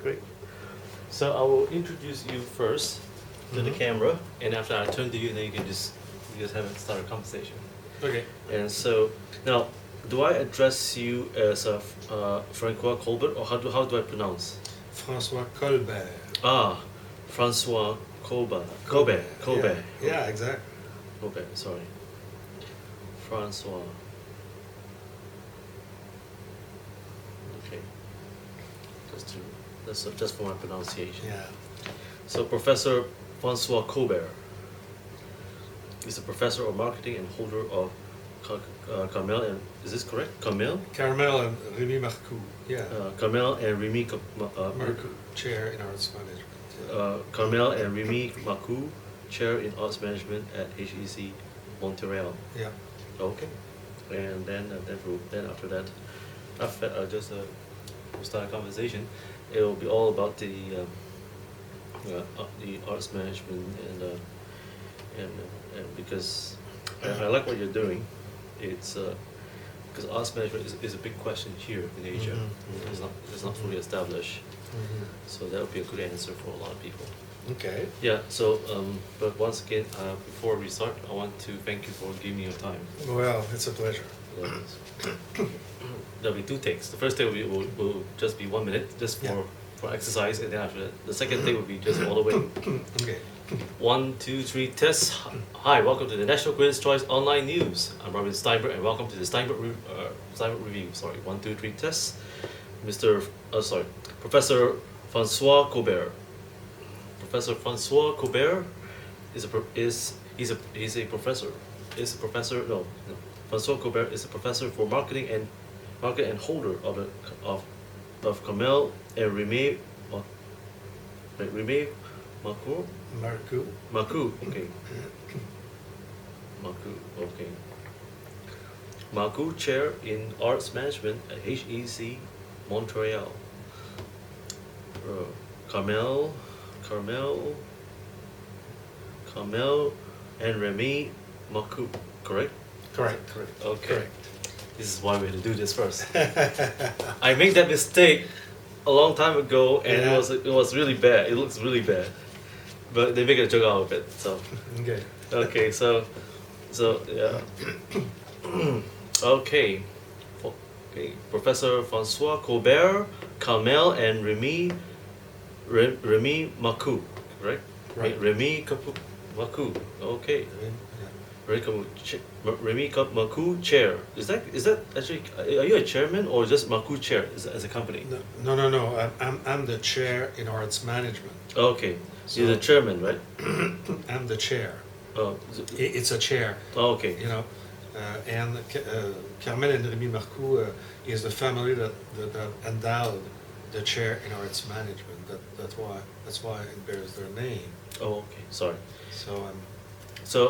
great. So I will introduce you first to the camera, and after I turn to you, then you can just have a start a conversation. Okay. And so now, do I address you as Francois Colbert, or how do I pronounce? Francois Colbert. Ah, Francois Colbert. Colbert. Yeah, exactly. Colbert. Sorry, Francois. Okay. Just for my pronunciation. Yeah. So Professor Francois Colbert is a professor of marketing and holder of Carmel and is this correct? Carmel? Carmel and Remy Marcoux. Yeah. Carmel and Remy Marcoux, chair in arts management. Carmel and Remy Marcoux, chair in arts management at HEC Montreal. Yeah. Okay. And then after that, we'll start a conversation. It will be all about the arts management and because I like what you're doing. It's because arts management is a big question here in Asia. It's not fully established. So that would be a good answer for a lot of people. Okay. Yeah. So, but once again, before we start, I want to thank you for giving me your time. Well, it's a pleasure. There'll be two takes. The first take will just be 1 minute, just for exercise, and then after that, the second take will be just all the way. Okay. 1, 2, 3, test. Hi, welcome to the National Quiz Choice Online News. I'm Robin Stienberg, and welcome to the Stienberg Review. Sorry, 1, 2, 3, test. Professor Francois Colbert. Professor Francois Colbert is a professor. No. Francois Colbert is a professor for marketing and holder of Carmel and Remy Marcoux. Okay. Marcoux chair in arts management at HEC Montreal. Carmel and Remy Marcoux, correct? Correct. Okay. Correct. This is why we had to do this first. I made that mistake a long time ago, and it was really bad. It looks really bad, but they make a joke out of it. So Okay. okay, so yeah. Okay. Professor Francois Colbert, Carmel, and Remy Marcoux, right? Right. Remy Marcoux. Okay. Remy Marcoux chair. Is that actually? Are you a chairman or just Marcoux chair as a company? No. I'm the chair in arts management. Okay, so you're the chairman, right? I'm the chair. Oh, It's a chair. okay. You know, and Carmel and Remy Marcoux is the family that endowed the chair in arts management. That's why it bears their name. Oh, okay. Sorry. So So I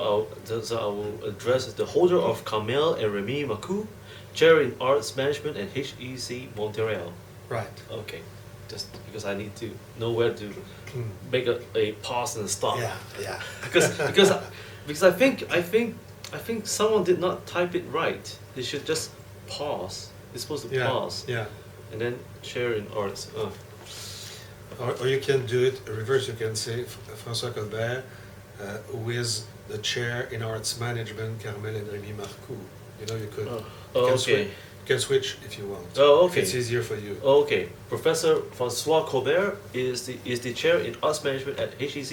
will address the holder of Carmel and Remy Marcoux, chair in arts management at HEC Montreal. right. Okay, just because I need to know where to make a pause and a stop. Yeah. because I think someone did not type it right. They should just pause. It's supposed to pause. Yeah. And then chair in arts. Or you can do it reverse. You can say François Colbert, who is the chair in arts management, Carmel and Remy Marcoux. You know, you could. You can switch if you want. Oh, okay. If it's easier for you. Okay, Professor Francois Colbert is the chair in arts management at HEC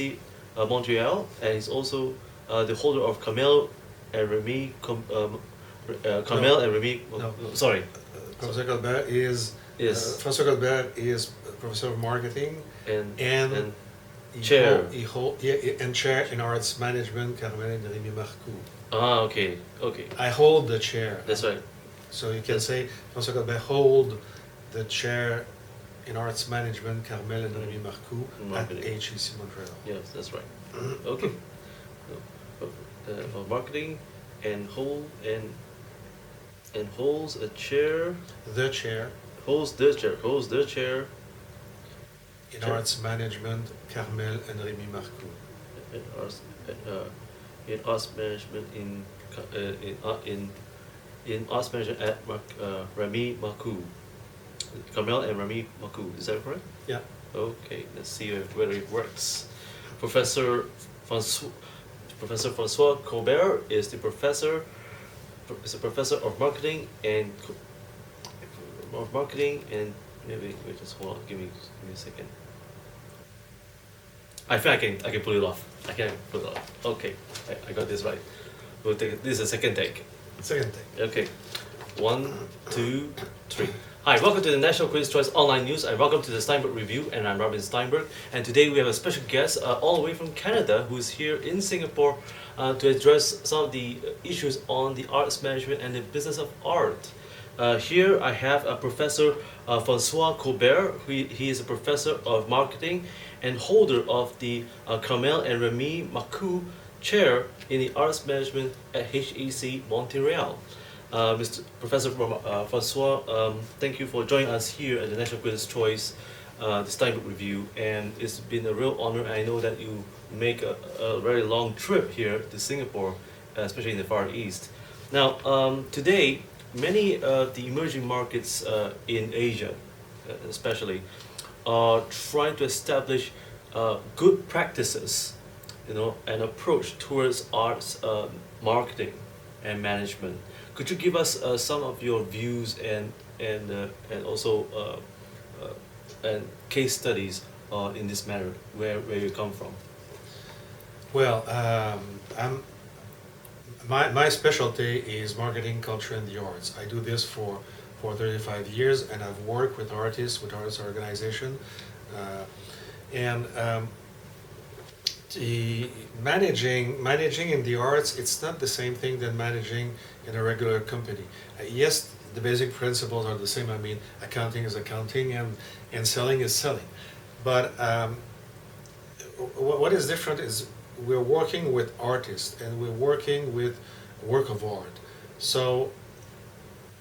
Montreal, and he's also the holder of Carmel and Remy. Sorry. Professor Colbert is. François Colbert is professor of marketing and chair. And chair in arts management, Carmel and Remy Marcoux. Ah, okay. I hold the chair. That's right. So you can say François Colbert hold the chair in arts management, Carmel and Remy Marcoux at HEC Montreal. Yes, that's right. Okay. For marketing and holds a chair. The chair. Holds the chair. In arts management, Carmel and Remy Marcoux. In arts management in arts management at Remy Marcoux. Carmel and Remy Marcoux. Is that correct? Yeah. Okay, let's see whether it works. Professor Francois, Professor Francois Colbert is the professor of marketing and maybe wait, just hold on, give me a second. I think I can pull it off. I can pull it off. Okay, I got this right. We'll take it. This is a second take. Second thing. Okay. 1, 2, 3. Hi, welcome to the National Quiz Choice Online News, and welcome to the Stienberg Review, and I'm Robin Stienberg, and today we have a special guest all the way from Canada who's here in Singapore to address some of the issues on the arts management and the business of art. Here I have Professor Francois Colbert. He is a professor of marketing and holder of the Carmel and Remy Marcoux Chair in the Arts Management at HEC Montreal. Mr. Professor Francois, thank you for joining us here at the National Quiz Choice, the Steinberg Review, and it's been a real honor. I know that you make a very long trip here to Singapore, especially in the Far East. Now, today, many of the emerging markets in Asia, especially, are trying to establish good practices, an approach towards arts marketing and management. Could you give us some of your views and also and case studies in this matter, where you come from? Well, my specialty is marketing, culture, and the arts. I do this for 35 years, and I've worked with artists, with arts organization, and the managing in the arts, it's not the same thing than managing in a regular company. Yes, the basic principles are the same. I mean, accounting is accounting, and selling is selling. But what is different is we're working with artists, and we're working with work of art. So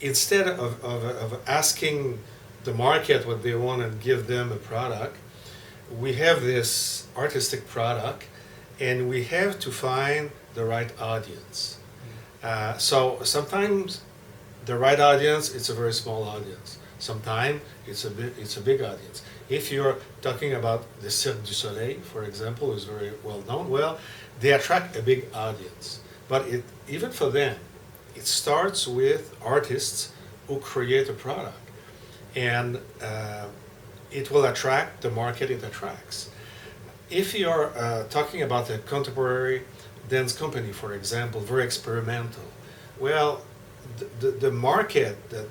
instead of asking the market what they want and give them a product, we have this artistic product, and we have to find the right audience. So sometimes the right audience, it's a very small audience. Sometimes it's a big audience. If you're talking about the Cirque du Soleil, for example, who's very well known, well, they attract a big audience. But even for them, it starts with artists who create a product. And it will attract the market it attracts. If you're talking about a contemporary dance company, for example, very experimental, well, the market, the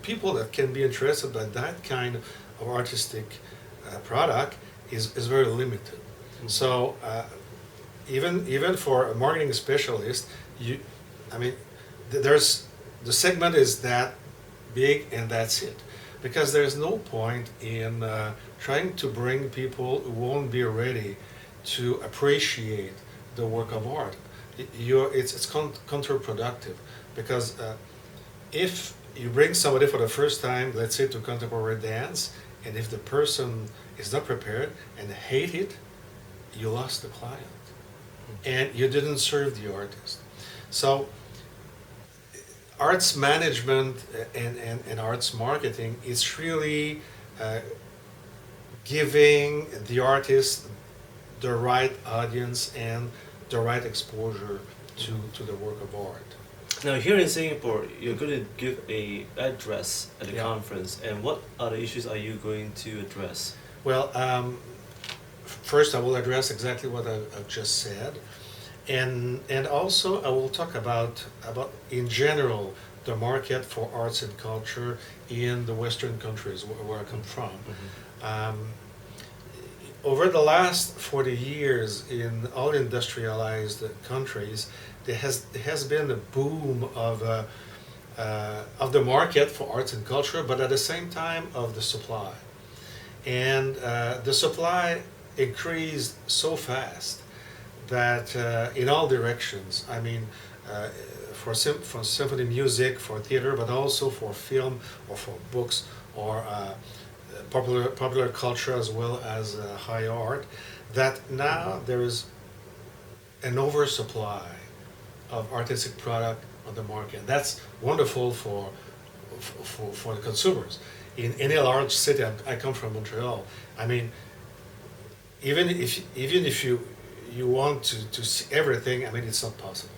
people that can be interested by that kind of artistic product is very limited. Mm-hmm. So even for a marketing specialist, there's the segment is that big, and that's it. Because there's no point in trying to bring people who won't be ready to appreciate the work of art. It's counterproductive, because if you bring somebody for the first time, let's say to contemporary dance, and if the person is not prepared and hate it, you lost the client, and you didn't serve the artist. So arts management and arts marketing is really giving the artist the right audience and the right exposure to the work of art. Now, here in Singapore, you're going to give an address at the conference, and what other issues are you going to address? Well, first I will address exactly what I've just said. And also I will talk about in general the market for arts and culture in the Western countries where I come from. Mm-hmm. Over the last 40 years in all industrialized countries, there has been a boom of the market for arts and culture, but at the same time of the supply. And the supply increased so fast that in all directions, I mean, for symphony music, for theater, but also for film or for books or popular culture as well as high art, that now there is an oversupply of artistic product on the market. That's wonderful for the consumers. in any large city. I come from Montreal. I mean, even if you want to see everything, I mean, it's not possible.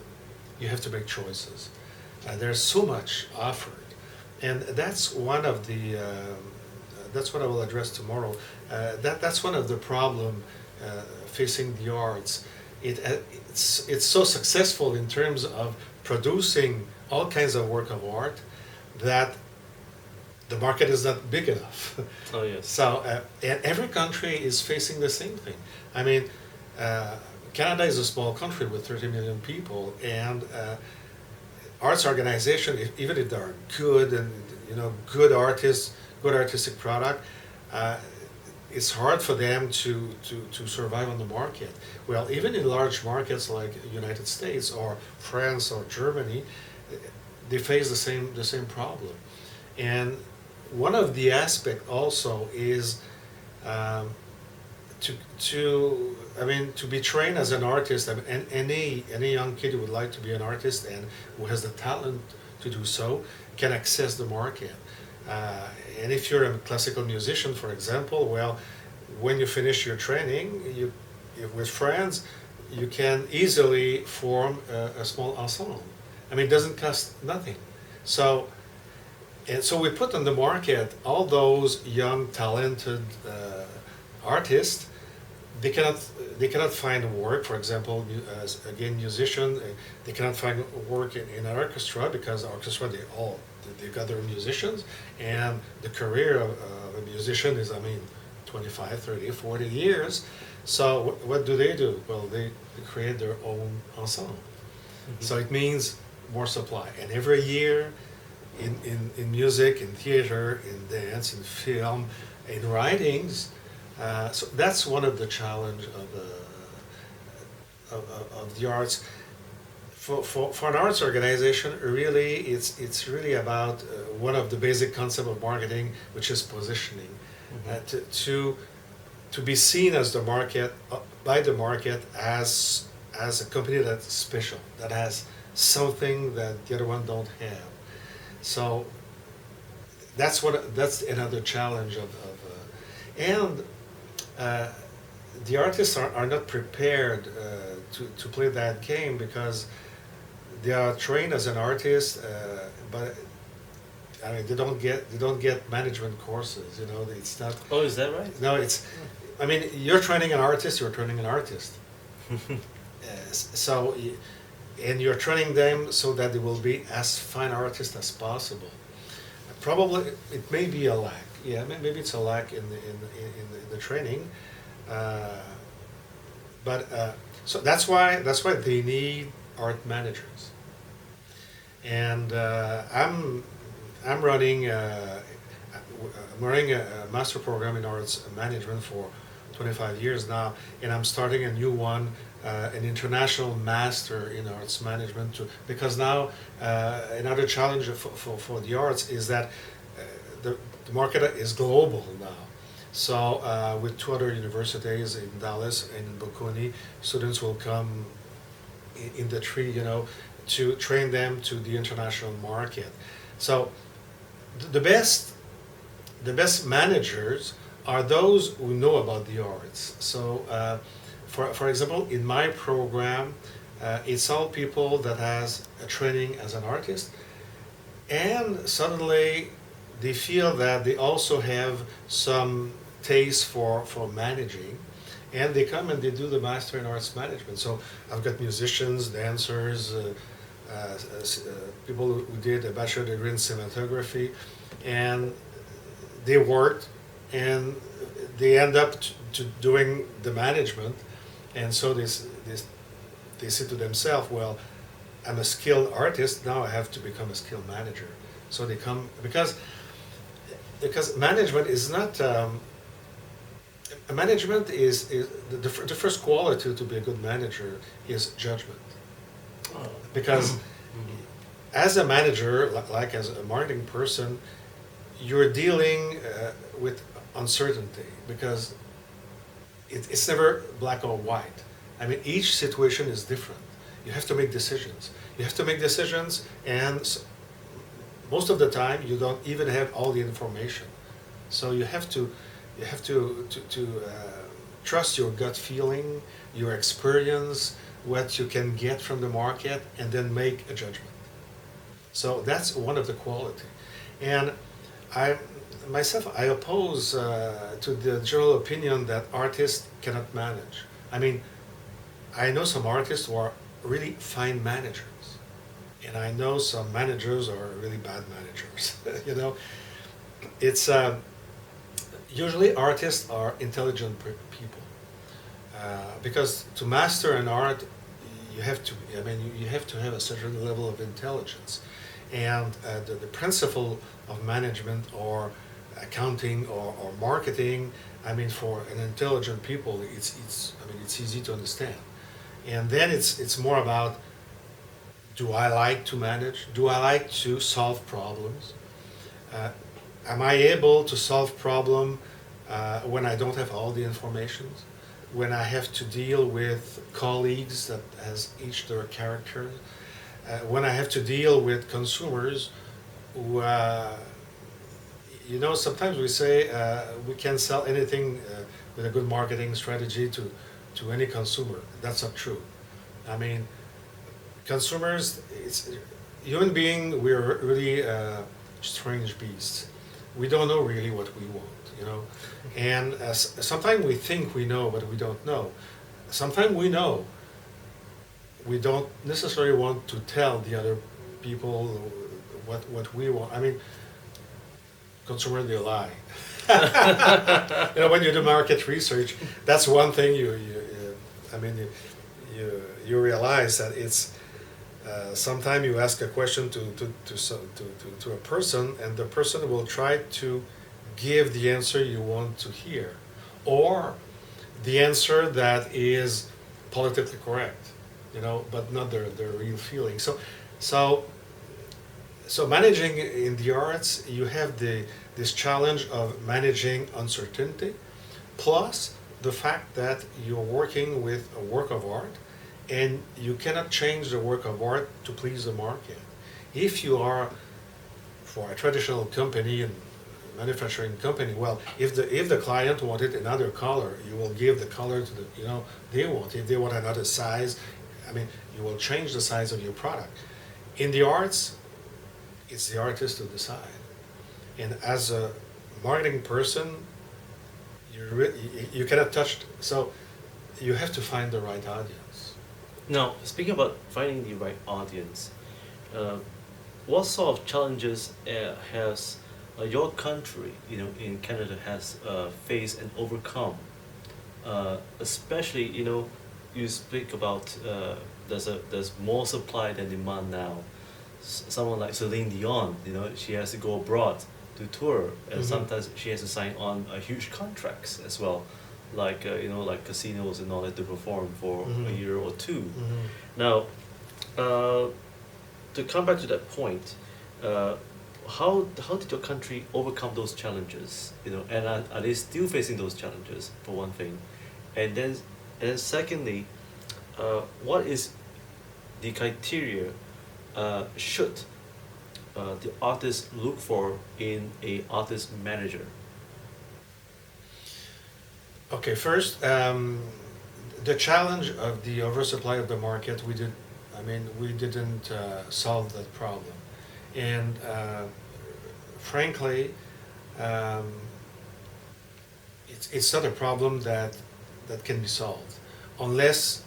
You have to make choices. There's so much offered, and that's one of the that's what I will address tomorrow. That's one of the problem facing the arts. It's so successful in terms of producing all kinds of work of art that the market is not big enough. Oh yes. So and every country is facing the same thing. I mean, Canada is a small country with 30 million people, and arts organization, even if they are good and good artists, good artistic product, it's hard for them to survive on the market. Well, even in large markets like United States or France or Germany, they face the same problem. And one of the aspects also is to be trained as an artist. I mean, any young kid who would like to be an artist and who has the talent to do so can access the market. And if you're a classical musician, for example, well, when you finish your training, with friends, you can easily form a small ensemble. I mean, it doesn't cost nothing. So we put on the market all those young, talented artists. They cannot find work. For example, as again musician, they cannot find work in an orchestra because orchestra they've got their musicians, and the career of a musician is 25, 30, 40 years. So what do? Well, they create their own ensemble. Mm-hmm. So it means more supply, and every year in music, in theater, in dance, in film, in writings. So that's one of the challenge of the arts. For an arts organization, really, it's really about one of the basic concepts of marketing, which is positioning. Mm-hmm. To be seen as by the market as a company that's special, that has something that the other one don't have. So that's another challenge the artists are not prepared to play that game because they are trained as an artist, but I mean they don't get management courses. It's not. Oh, is that right? No, it's. I mean, you're training an artist. You're training an artist. And you're training them so that they will be as fine artists as possible. Probably it may be a lack. Yeah, maybe it's a lack in the training, so that's why they need art managers. And I'm running a master program in arts management for 25 years now, and I'm starting a new one, an international master in arts management because now another challenge for the arts is that the market is global now. So with 2 other universities in Dallas and in Bocconi, students will come in the tree, to train them to the international market. So the best managers are those who know about the arts. So for example, in my program, it's all people that has a training as an artist, and suddenly they feel that they also have some taste for managing, and they come and they do the master in arts management. So I've got musicians, dancers, people who did a bachelor degree in cinematography, and they worked and they end up to doing the management, and so they say to themselves, well, I'm a skilled artist, now I have to become a skilled manager. So they come because management is not management is the first quality to be a good manager is judgment. Because as a manager, like as a marketing person, you're dealing with uncertainty because it's never black or white. I mean, each situation is different. You have to make decisions. And most of the time you don't even have all the information. So you have to trust your gut feeling, your experience, what you can get from the market, and then make a judgment. So that's one of the quality. And I myself, I oppose to the general opinion that artists cannot manage. I mean, I know some artists who are really fine managers, and I know some managers who are really bad managers. You know, it's usually artists are intelligent people because to master an art, you have to. I mean, you have to have a certain level of intelligence, and the principle of management or accounting or marketing. I mean, for an intelligent people, it's easy to understand. And then it's more about, do I like to manage? Do I like to solve problems? Uh, am I able to solve problem when I don't have all the information? When I have to deal with colleagues that has each their character? When I have to deal with consumers who, sometimes we say we can sell anything with a good marketing strategy to any consumer. That's not true. I mean, consumers, it's human being. We're really strange beasts. We don't know really what we want, and sometimes we think we know, but we don't know. Sometimes we know. We don't necessarily want to tell the other people what we want. I mean, consumers, they lie. When you do market research, that's one thing you realize that it's sometimes you ask a question to a person, and the person will try to give the answer you want to hear, or the answer that is politically correct, but not their real feeling. So managing in the arts, you have this challenge of managing uncertainty, plus the fact that you're working with a work of art, and you cannot change the work of art to please the market. If you are for a traditional company and manufacturing company, well, if the client wanted another color, you will give the color to they want. If they want another size, I mean, you will change the size of your product. In the arts, it's the artist to decide. And as a marketing person, you cannot touch it. So you have to find the right audience. Now, speaking about finding the right audience, what sort of challenges has your country, in Canada, has faced and overcome? Especially, you speak about there's more supply than demand now. Someone like Celine Dion, she has to go abroad to tour, and sometimes she has to sign on huge contracts as well, like like casinos in order to perform for a year or two. Now, to come back to that point, how did your country overcome those challenges? And are they still facing those challenges, for one thing, and then secondly, what is the criteria should the artist look for in a artist manager? Okay, first, the challenge of the oversupply of the market, we didn't solve that problem, and frankly, it's not a problem that can be solved unless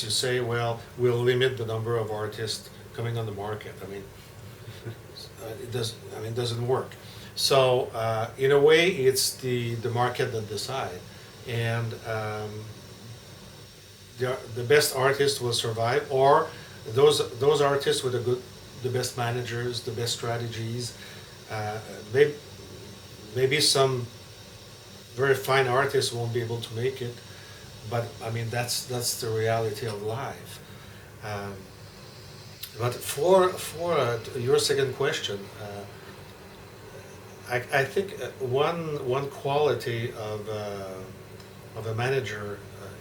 you say, well, we'll limit the number of artists coming on the market. I mean, it doesn't work. So in a way, it's the market that decide, and the best artists will survive, or those artists with the best managers, the best strategies. Maybe some very fine artists won't be able to make it, but I mean that's the reality of life. But for your second question, I think one quality of a manager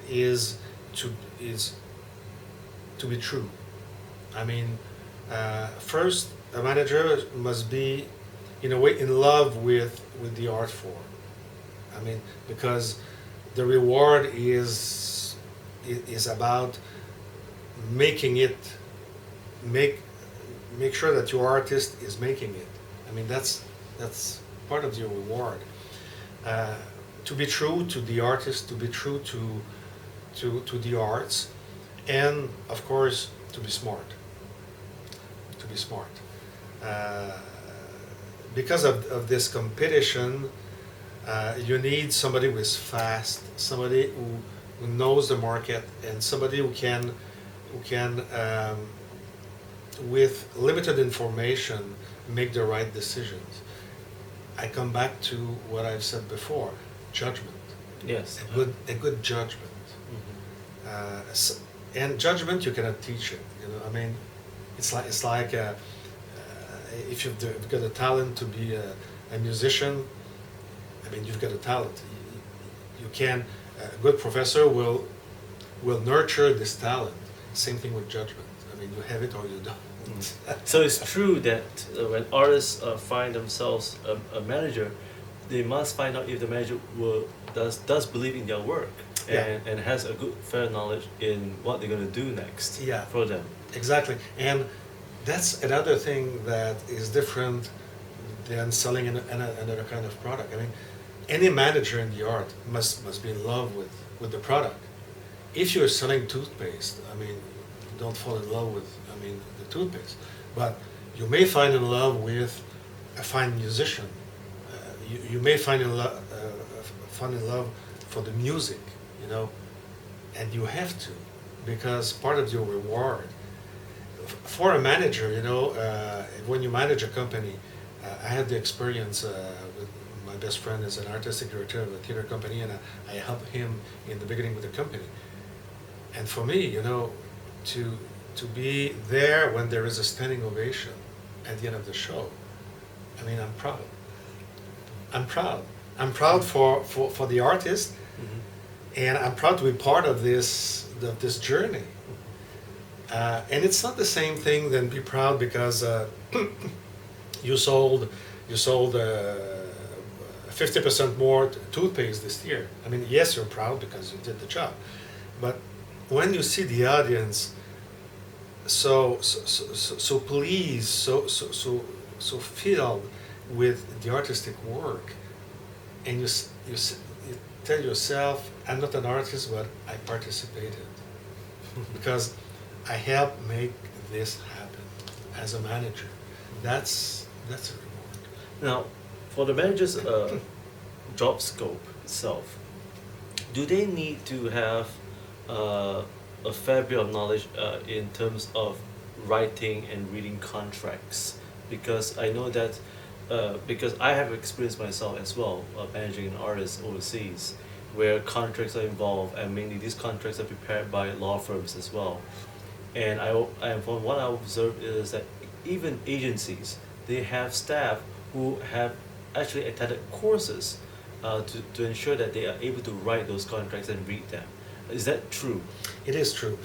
is to be true. I mean, first, a manager must be in a way, in love with the art form. I mean, because the reward is about making it, make sure that your artist is making it. I mean, that's part of your reward. To be true to the artist, to be true to the arts, and of course to be smart. To be smart. Because of this competition, you need somebody who is fast, somebody who knows the market, and somebody who can with limited information make the right decisions. I come back to what I've said before: judgment. Yes. A good judgment. And judgment, you cannot teach it. You know, I mean, it's like if you've got a talent to be a musician, I mean, you've got a talent. You can, a good professor will nurture this talent. Same thing with judgment. I mean, you have it or you don't. So it's true that when artists find themselves a manager, they must find out if the manager does believe in their work and has a good, fair knowledge in what they're going to do next for them. Exactly. And that's another thing that is different than selling another kind of product. I mean, any manager in the art must be in love with the product. If you're selling toothpaste, I mean, don't fall in love with, the toothpaste. But you may find in love with a fine musician. You may find in love for the music, you know, and you have to, because part of your reward. For a manager, you know, when you manage a company, I had the experience with my best friend is an artistic director of a theater company, and I helped him in the beginning with the company. And for me, you know, to be there when there is a standing ovation at the end of the show, I mean, I'm proud. I'm proud. I'm proud for the artist, and I'm proud to be part of this journey. And it's not the same thing than be proud because you sold 50% more toothpaste this year. I mean, yes, you're proud because you did the job, but when you see the audience so pleased, so filled with the artistic work, and you tell yourself, I'm not an artist, but I participated because I helped make this happen as a manager. That's a reward. Now, for the manager's job scope itself, do they need to have a fair bit of knowledge in terms of writing and reading contracts? Because I know that, because I have experienced myself as well, managing an artist overseas, where contracts are involved, and mainly these contracts are prepared by law firms as well. And from what I observed is that even agencies, they have staff who have actually attended courses to ensure that they are able to write those contracts and read them. Is that true? It is true.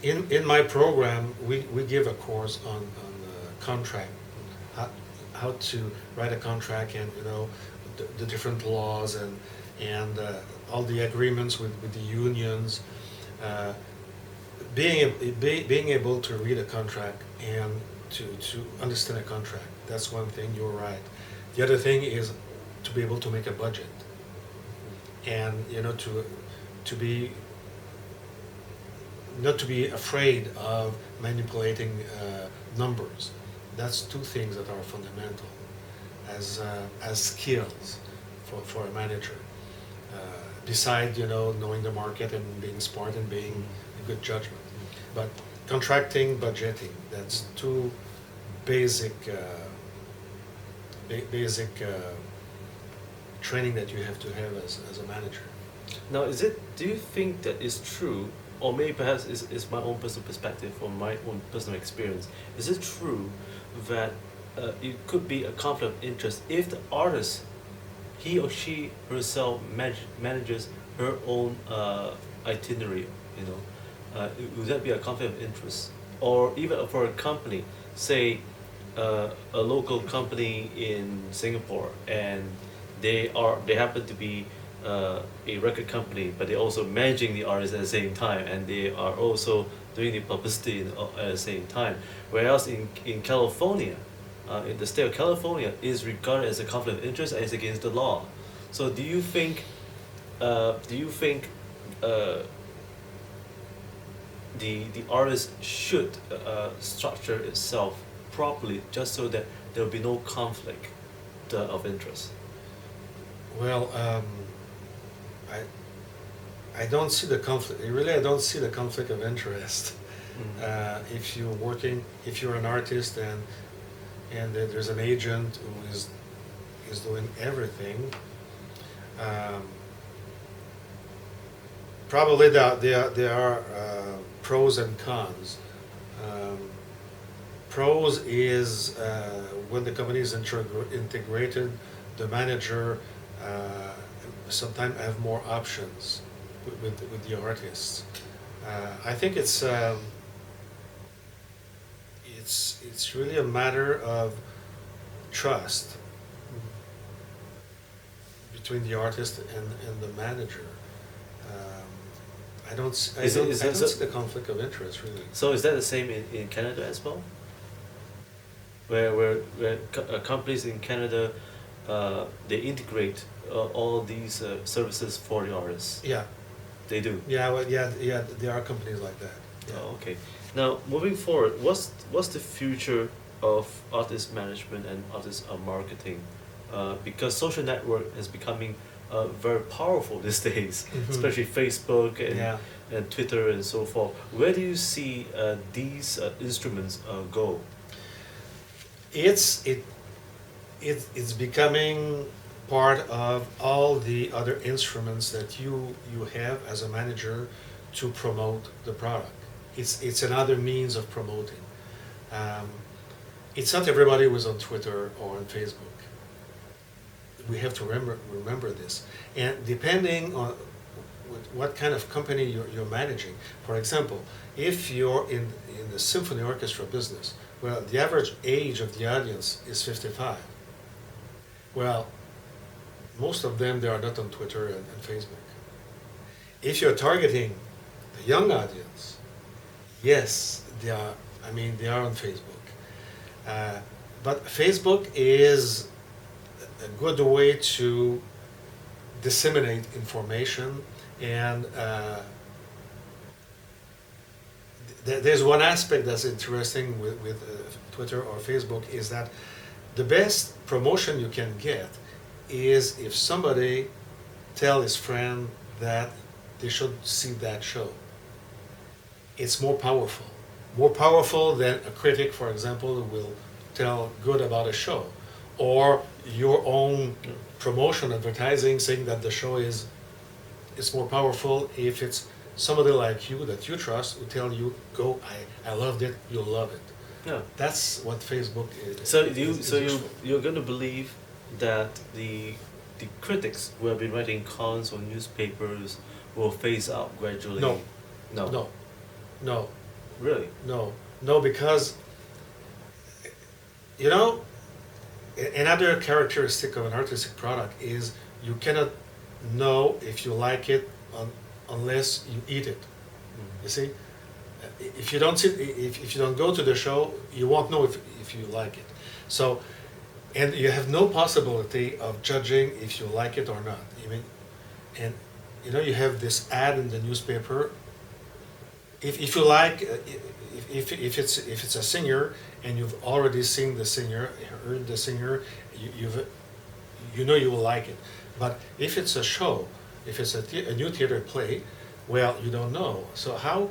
In my program, we give a course on contract, how to write a contract, and you know the different laws and all the agreements with the unions. Being able to read a contract and to understand a contract, that's one thing, you're right. The other thing is to be able to make a budget, and you know, to be not to be afraid of manipulating numbers. That's two things that are fundamental as skills for a manager. Beside, you know, knowing the market and being smart and being a good judgment. But contracting, budgeting, that's two basic training that you have to have as a manager. Now, do you think that is true, or maybe perhaps is my own personal perspective or my own personal experience, is it true that it could be a conflict of interest if the artist, he or she herself manages her own itinerary, you know? Would that be a conflict of interest? Or even for a company, say a local company in Singapore, and they happen to be a record company, but they're also managing the artists at the same time, and they are also doing the publicity at the same time. Whereas in California, in the state of California, is regarded as a conflict of interest and is against the law. So do you think the artist should structure itself properly just so that there will be no conflict of interest? Well, I don't see the conflict. Really, I don't see the conflict of interest. If you're working, if you're an artist and there's an agent who is doing everything, probably there are pros and cons. Pros is when the company is integrated, the manager sometimes have more options with the artists. I think it's really a matter of trust between the artist and the manager. I don't see the conflict of interest really. So is that the same in Canada as well? Where companies in Canada they integrate all these services for the artists? Yeah. They do? Yeah, well, yeah, there are companies like that. Yeah. Oh, okay. Now, moving forward, what's the future of artist management and artist marketing? Because social network is becoming very powerful these days, especially Facebook and Twitter and so forth. Where do you see these instruments go? It's becoming part of all the other instruments that you have as a manager to promote the product. It's another means of promoting. It's not everybody who's on Twitter or on Facebook. We have to remember this. And depending on what kind of company you're managing, for example, if you're in the symphony orchestra business, well, the average age of the audience is 55. Well, most of them, they are not on Twitter and Facebook. If you're targeting the young audience, yes, they are. I mean, they are on Facebook. But Facebook is a good way to disseminate information, and there's one aspect that's interesting with Twitter or Facebook is that the best promotion you can get is if somebody tell his friend that they should see that show. It's more powerful than a critic, for example, who will tell good about a show, or your own promotion advertising saying that the show is more powerful if it's somebody like you that you trust who tell you, go, I loved it, you'll love it. Yeah. That's what Facebook is. So you're going to believe that the critics who have been writing columns on newspapers will phase out gradually? No. No. No. No. Really? No, because you know, another characteristic of an artistic product is you cannot know if you like it unless you eat it. You see, if you don't if you don't go to the show, you won't know if you like it. So, and you have no possibility of judging if you like it or not. And you know, you have this ad in the newspaper. If you like, if it's a singer and you've already seen the singer, heard the singer, you know you will like it. But if it's a show, if it's a new theater play, well, you don't know. So how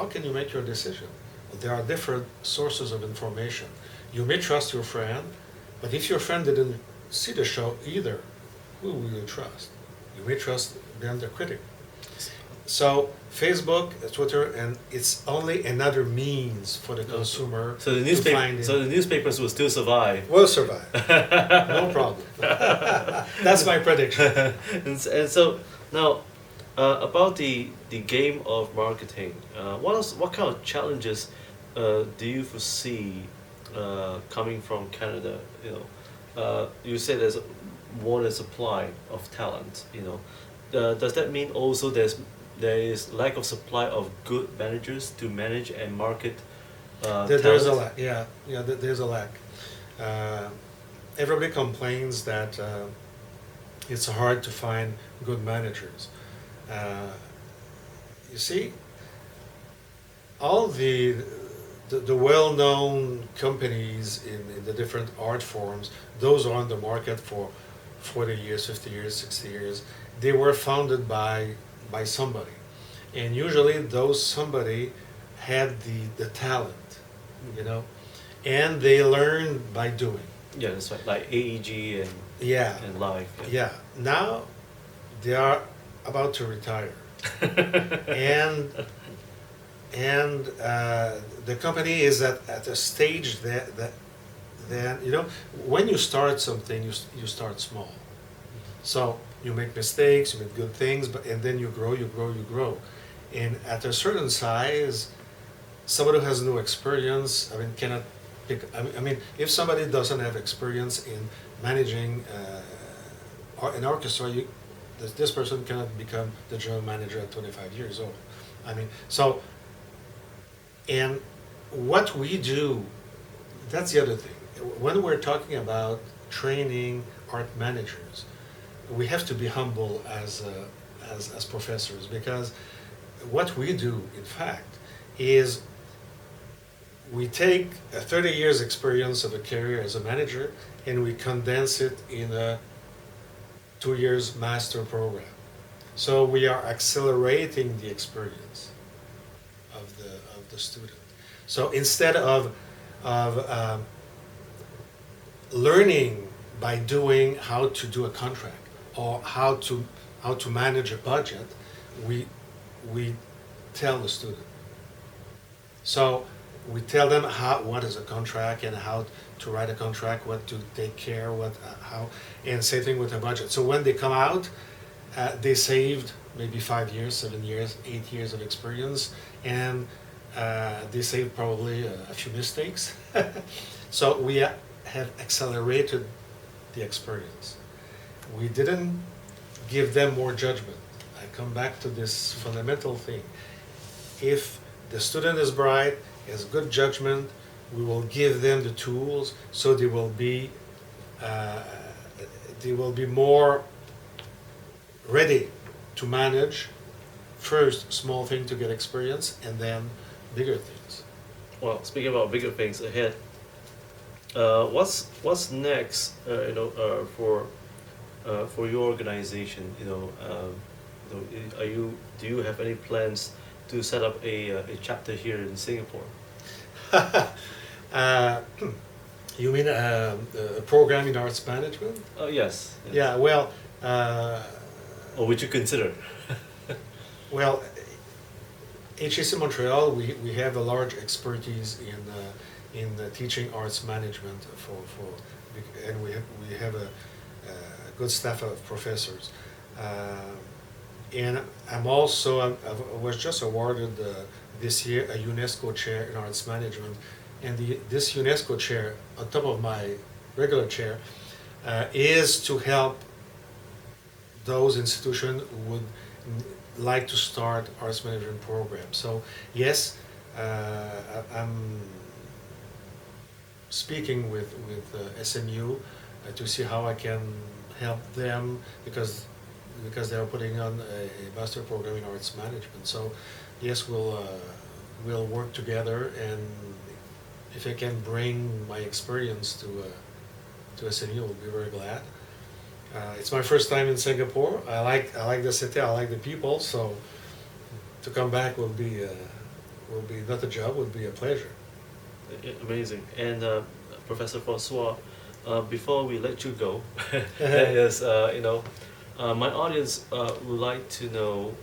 can you make your decision? There are different sources of information. You may trust your friend, but if your friend didn't see the show either, who will you trust? You may trust then the critic. So Facebook, Twitter, and it's only another means for the consumer so the to find so the newspapers will still survive. Will survive. No problem. That's my prediction. And so now about the game of marketing, what kind of challenges do you foresee coming from Canada, you say there's more than supply of talent, does that mean also there is lack of supply of good managers to manage and market There's a talent? lack, there's a lack. Uh, Everybody complains that it's hard to find good managers. Uh, You see, all the well-known companies in the different art forms, those are on the market for 40 years, 50 years, 60 years. They were founded by somebody. And usually those somebody had the talent, you know, and they learn by doing. Yeah, that's right. Like AEG Yeah, and Live. yeah. Now they are about to retire. and the company is at a stage that then when you start something you start small, so you make mistakes, you make good things, and then you grow, and at a certain size somebody who has no experience, cannot pick. If somebody doesn't have experience in managing an orchestra, this person cannot become the general manager at 25 years old. So, and what we do, that's the other thing. When we're talking about training art managers, we have to be humble as professors, because what we do, in fact, is we take a 30 years experience of a career as a manager and we condense it in a 2 years master program. So we are accelerating the experience of the student. So instead of learning by doing how to do a contract or how to manage a budget, we tell the student. So we tell them what is a contract and how to write a contract, what to take care, how, and same thing with a budget. So when they come out, they saved maybe 5 years, 7 years, 8 years of experience, and they saved probably a few mistakes. So we have accelerated the experience. We didn't give them more judgment. I come back to this fundamental thing. If the student is bright, has good judgment, we will give them the tools so they will be more ready to manage first small thing to get experience and then bigger things. Well, speaking about bigger things ahead, what's next? For your organization, do you have any plans to set up a chapter here in Singapore? You mean a program in arts management? Yes. Yeah, well. Or would you consider? Well, HEC Montreal, we have a large expertise in teaching arts management and we have a good staff of professors. And I was just awarded this year a UNESCO chair in arts management, and this UNESCO chair, on top of my regular chair, is to help those institutions who would like to start arts management programs. So yes, I'm speaking with SMU to see how I can help them, because they are putting on a master program in arts management. So yes, we'll work together, and if I can bring my experience to SMU, I'll be very glad. It's my first time in Singapore. I like the city. I like the people. So to come back will be not a job. Will be a pleasure. Amazing. And Professor Francois, before we let you go, yes, my audience would like to know.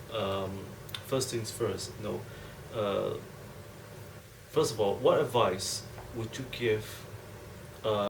First things first. First of all, what advice would you give